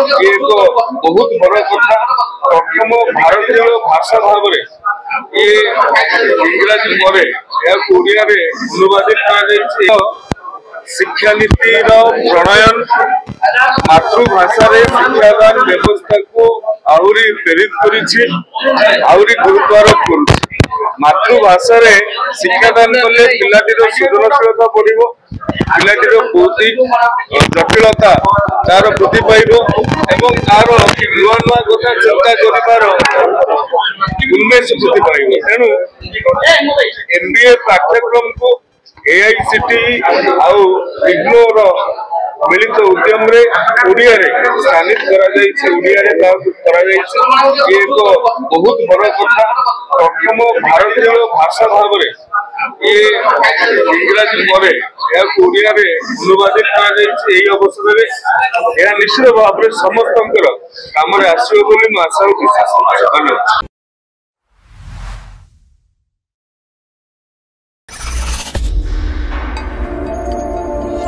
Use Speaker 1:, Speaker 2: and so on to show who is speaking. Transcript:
Speaker 1: ये एक बहुत बड़ कथा प्रथम भारतीय भाषा भाव ये इंग्राजी पर ओडिया अनुवादित शिक्षा नीति प्रणयन मातृभाषा शिक्षादान व्यवस्था को आहरी प्रेरित करी गुरुत्वारोप कर मातृभाषा शिक्षादान कले पिलाटीर सृजनशीलता बढ़ पिलाटीर बौद्धिक जटिलता तार वृद्धि पाइब एवं तार नुआ नुआ कथा चिंता कर उन्मेष वृद्धि पाइब तेणु MBA पाठ्यक्रम को AICTE आउ इग्नोर मिलित उद्यम रे ओडिया रे स्थानित करा जायछि ओडिया रे करा जायछि ये एक बहुत बड़ कथा प्रथम भारतीय भाषा भाव ये इंग्राजी पर ओडिया रे अनुवादित करा जायछि एही अवसर रे यह निश्चित भाव रे समस्तंकर काम रे आसीबो बोली म आशा रखुछि। धन्यवाद।